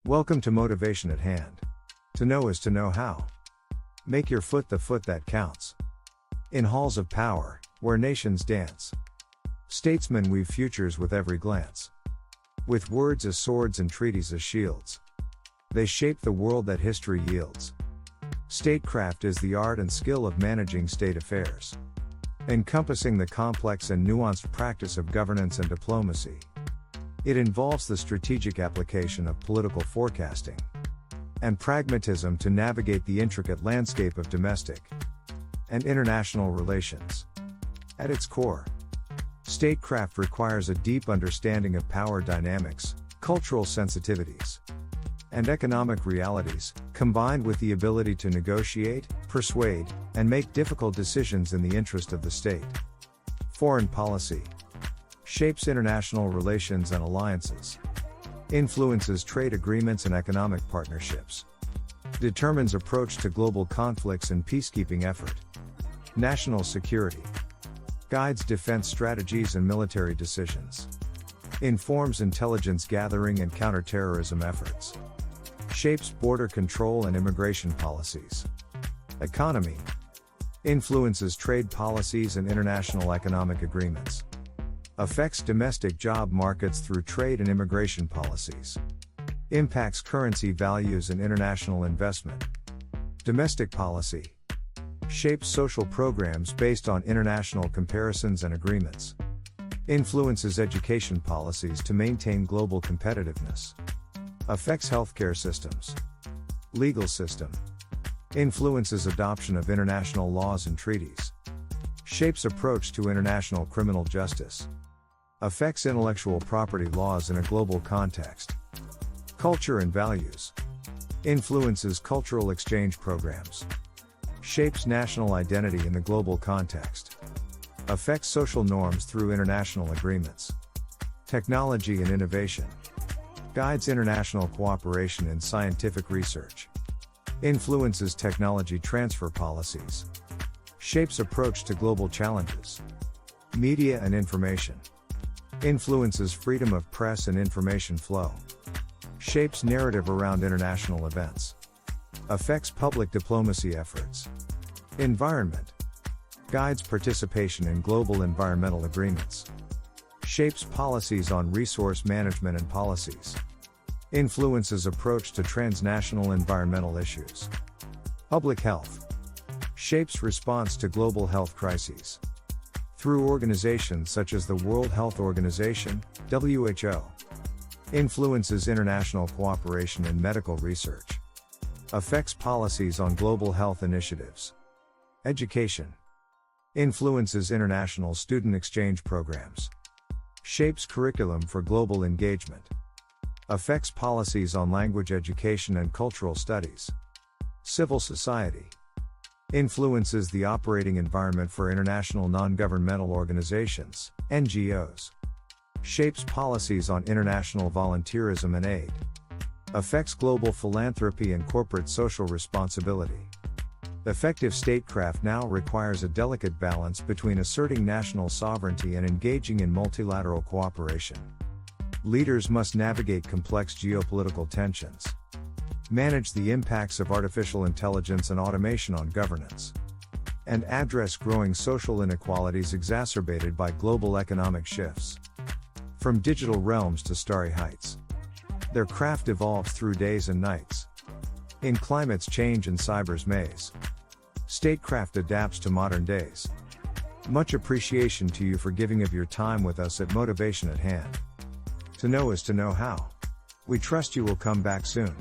Welcome to Motivation at Hand. To know is to know how. Make your foot the foot that counts. In halls of power, where nations dance, statesmen weave futures with every glance. With words as swords and treaties as shields, they shape the world that history yields. Statecraft is the art and skill of managing state affairs, encompassing the complex and nuanced practice of governance and diplomacy. It involves the strategic application of political forecasting and pragmatism to navigate the intricate landscape of domestic and international relations. At its core, statecraft requires a deep understanding of power dynamics, cultural sensitivities, and economic realities, combined with the ability to negotiate, persuade, and make difficult decisions in the interest of the state. Foreign policy shapes international relations and alliances, influences trade agreements and economic partnerships, determines approach to global conflicts and peacekeeping effort. National security guides defense strategies and military decisions, informs intelligence gathering and counterterrorism efforts, shapes border control and immigration policies. Economy influences trade policies and international economic agreements, affects domestic job markets through trade and immigration policies, impacts currency values and international investment. Domestic policy shapes social programs based on international comparisons and agreements, influences education policies to maintain global competitiveness, affects healthcare systems. Legal system influences adoption of international laws and treaties, shapes approach to international criminal justice, affects intellectual property laws in a global context. Culture and values influences cultural exchange programs, shapes national identity in the global context, affects social norms through international agreements. Technology and innovation guides international cooperation in scientific research, influences technology transfer policies, shapes approach to global challenges. Media and information influences freedom of press and information flow, shapes narrative around international events, affects public diplomacy efforts. Environment guides participation in global environmental agreements, shapes policies on resource management and policies, influences approach to transnational environmental issues. Public health shapes response to global health crises through organizations such as the World Health Organization, WHO, influences international cooperation in medical research, affects policies on global health initiatives. Education influences international student exchange programs, shapes curriculum for global engagement, affects policies on language education and cultural studies. Civil society influences the operating environment for international non-governmental organizations, NGOs, shapes policies on international volunteerism and aid, affects global philanthropy and corporate social responsibility. Effective statecraft now requires a delicate balance between asserting national sovereignty and engaging in multilateral cooperation. Leaders must navigate complex geopolitical tensions, manage the impacts of artificial intelligence and automation on governance, and address growing social inequalities exacerbated by global economic shifts. From digital realms to starry heights, their craft evolves through days and nights. In climate's change and cyber's maze, statecraft adapts to modern days. Much appreciation to you for giving of your time with us at Motivation at Hand. To know is to know how. We trust you will come back soon.